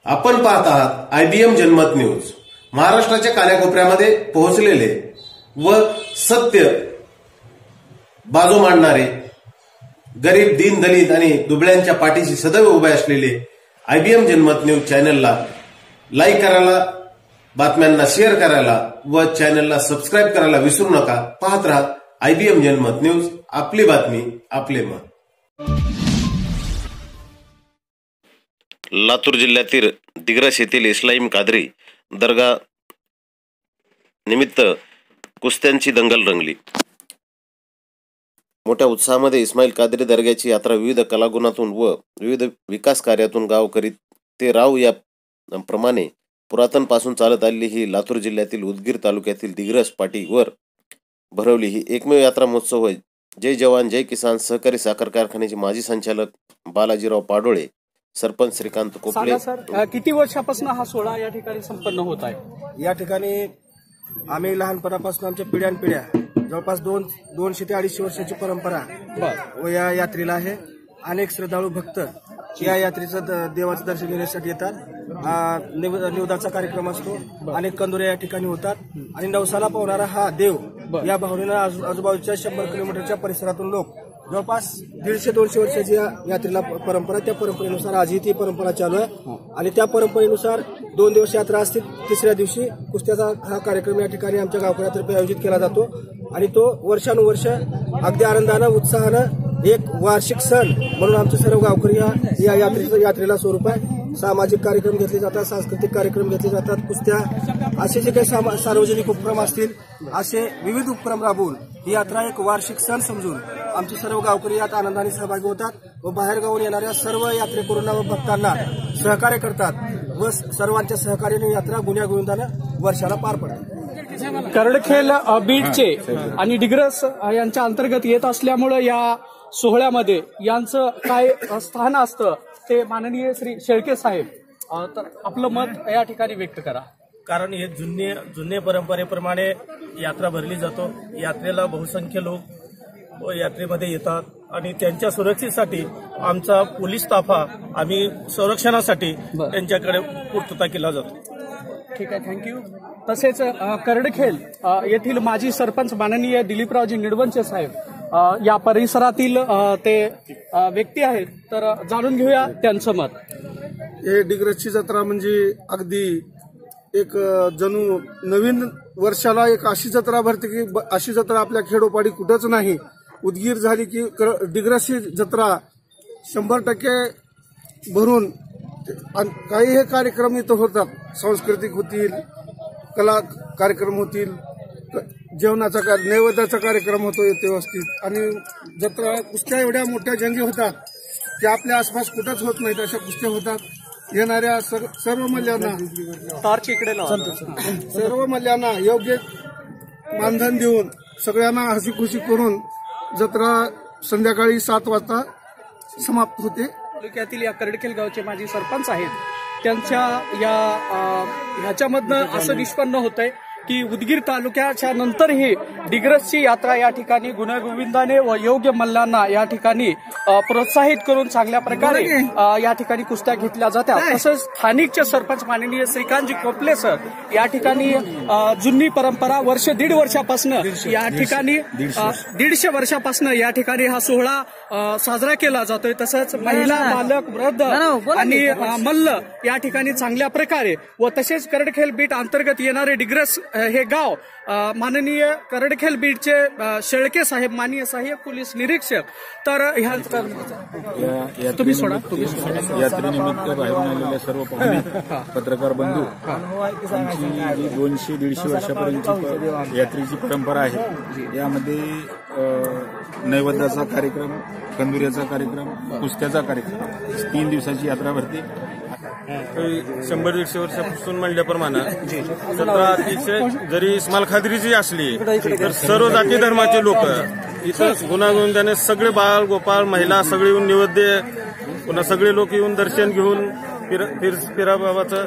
आपण पाहत आहात IBM जनमत न्यूज. महाराष्ट्राच्या कानाकोपऱ्यामध्ये पोहोचलेले व सत्य बाजू मांडणारे, गरीब, दीन, दलित आणि दुबळ्यांच्या पाठीशी सदैव उभे असलेले IBM जनमत न्यूज चॅनलला लाईक करायला, बातम्यांना शेअर करायला व चॅनलला सबस्क्राईब करायला विसरू नका. पाहत रहा IBM जनमत न्यूज. आपली बातमी, आपले मत. लातूर जिल्ह्यातील दिग्रस येथील इस्लाम कादरी दर्गा निमित्त कुस्त्यांची दंगल रंगली. मोठ्या उत्साहामध्ये इस्माईल कादरी दर्ग्याची यात्रा विविध कलागुणातून व विविध विकास कार्यातून गाव करीत ते राव या प्रमाणे पुरातनपासून चालत आलेली ही लातूर जिल्ह्यातील उदगीर तालुक्यातील दिग्रस पाटीवर भरवली ही एकमेव यात्रा महोत्सव होय. जय जवान जय किसान सहकारी साखर कारखान्याचे माजी संचालक बालाजीराव पाडोळे, सरपंच श्रीकांत कोपले. सर, किती वर्षापासून हा सोहळा या ठिकाणी संपन्न होत आहे? या ठिकाणी आम्ही लहानपणापासून आमच्या पिढ्यानपिढ्या जवळपास 200 ते 250 वर्षाची परंपरा व या यात्रेला आहे. अनेक श्रद्धाळू भक्त या यात्रेचं देवाचं दर्शन घेण्यासाठी येतात. निवदाचा कार्यक्रम असतो, अनेक कंदुऱ्या या ठिकाणी होतात आणि नवसाला पावणारा हा देव या भावनेनं आजूबाजूच्या 100 किलोमीटरच्या परिसरातून लोक जवळपास 150-200 वर्षाची या यात्रेला परंपरा, त्या परंपरेनुसार आजही ती परंपरा चालू आहे आणि त्या परंपरेनुसार 2 दिवस यात्रा असते. तिसऱ्या दिवशी कुस्त्याचा हा कार्यक्रम या ठिकाणी आमच्या गावकऱ्यातर्फे आयोजित केला जातो आणि तो वर्षानुवर्ष अगदी आनंदानं, उत्साहानं एक वार्षिक सण म्हणून आमचे सर्व गावकरी या यात्रेला स्वरूप आहे. सामाजिक कार्यक्रम घेतले जातात, सांस्कृतिक कार्यक्रम घेतले जातात, कुस्त्या, असे जे काही सार्वजनिक उपक्रम असतील असे विविध उपक्रम राबवून ही यात्रा एक वार्षिक सण समजून आमचे सर्व गावकरी यात आनंदाने सहभागी होतात व बाहेरगावून येणाऱ्या सर्व यात्रेकरूंना व भक्तांना सहकार्य करतात व सर्वांच्या सहकार्याने यात्रा गुण्यागोविंदानं वर्षाला पार पडते. करडखेल बीडचे आणि डिग्रस यांच्या अंतर्गत येत असल्यामुळे या सोहळ्यामध्ये यांचं काय स्थान असतं ते माननीय श्री शेळके साहेब, तर आपलं मत या ठिकाणी व्यक्त करा. कारण हे जुने परंपरेप्रमाणे यात्रा भरली जातो. यात्रेला बहुसंख्य लोक यात्रेमध्ये येतात आणि त्यांच्या सुरक्षेसाठी आमचा पोलीस ताफा आम्ही संरक्षणासाठी त्यांच्याकडे पूर्तता केला जातो. ठीक आहे, थँक्यू. तसेच करडखेल येथील माजी सरपंच माननीय दिलीपरावजी निडवंचे साहेब या परिसरातील ते व्यक्ती आहेत, तर जाणून घेऊया त्यांचं मत. हे डिग्रसची जत्रा म्हणजे अगदी एक जणू नवीन वर्षाला एक अशी जत्रा भरते की अशी जत्रा आपल्या खेडोपाडी कुठंच नाही. उदगीर झाली की डिग्रसची जत्रा 100% भरून काही हे कार्यक्रम इथं होतात. सांस्कृतिक होतील, कला कार्यक्रम होतील, जेवणाचा नैवेद्याचा कार्यक्रम होतो येथे व्यवस्थित आणि जत्रा कुस्त्या एवढ्या मोठ्या जंगी होतात की आपल्या आसपास कुठंच होत नाहीत. अशा कुस्त्या होतात. येणाऱ्या सर्व मल्ल्यांना सर्व मल्ल्यांना योग्य मानधन देऊन सगळ्यांना हसी खुशी करून जत्रा संध्याकाळी 7 वाजता समाप्त होते. तालुक्यातील या करडखेल गावचे माजी सरपंच आहेत, त्यांच्या ह्याच्यामधनं असं निष्पन्न होतंय की उदगीर तालुक्याच्या नंतरही डिग्रसची यात्रा या ठिकाणी गुण्यागोविंदाने व योग्य मल्लांना या ठिकाणी प्रोत्साहित करून चांगल्या प्रकारे या ठिकाणी कुस्त्या घेतल्या जातात. तसंच स्थानिकचे सरपंच माननीय श्रीकांतजी कोपले सर या ठिकाणी जुनी परंपरा वर्ष 1.5 वर्षापासून या ठिकाणी 150 वर्षापासून या ठिकाणी हा सोहळा साजरा केला जातोय. तसंच महिला, बालक, वृद्ध आणि मल्ल या ठिकाणी चांगल्या प्रकारे व तसेच करडखेल बीट अंतर्गत येणारे डिग्रस हे गाव माननीय करडखेल बीडचे शेळके साहेब, माननीय सहाय्यक पोलीस निरीक्षक, तर ह्या यात्रेनिमित्त बाहेरून आलेल्या सर्व पाहुणे, पत्रकार बंधू, आमची 200-150 वर्षापर्यंतची यात्रेची परंपरा आहे. यामध्ये नैवेद्याचा कार्यक्रम, कंदुऱ्याचा कार्यक्रम, कुस्त्याचा कार्यक्रम, 3 दिवसाची यात्रा भरते. 100-150 वर्षापासून म्हणल्याप्रमाणे जत्रा अतिशय जरी इस्माईल खादरीची असली तर सर्व जाती धर्माचे लोक इथं गुण्यागोविंदाने सगळे बाळ, गोपाळ, महिला सगळे येऊन नैवेद्य, पुन्हा सगळे लोक येऊन दर्शन घेऊन फिरा बाबाचं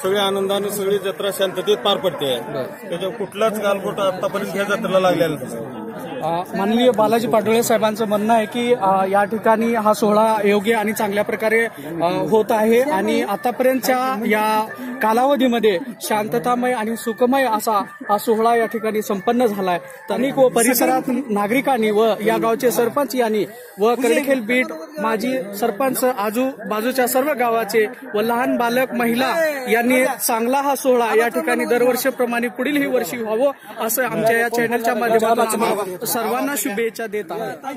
सगळे आनंदाने सगळी जत्रा शांततेत पार पडते. त्याच्यावर कुठलाच गालबोट आतापर्यंत ह्या जत्रेला लागलेला माननीय बालाजी पाटोळे साहेबांचं म्हणणं आहे की या ठिकाणी हा सोहळा योग्य आणि चांगल्या प्रकारे होत आहे आणि आतापर्यंतच्या या कालावधीमध्ये शांततामय आणि सुखमय असा हा सोहळा या ठिकाणी संपन्न झालाय. स्थानिक व परिसरात नागरिकांनी व या गावचे सरपंच यांनी व करडखेल बीट माजी सरपंच आजूबाजूच्या सर्व गावाचे व लहान बालक महिला यांनी चांगला हा सोहळा या ठिकाणी दरवर्षीप्रमाणे पुढीलही वर्षी व्हावं असं आमच्या या चॅनलच्या माध्यमातून सर्वांना शुभेच्छा देत आहे.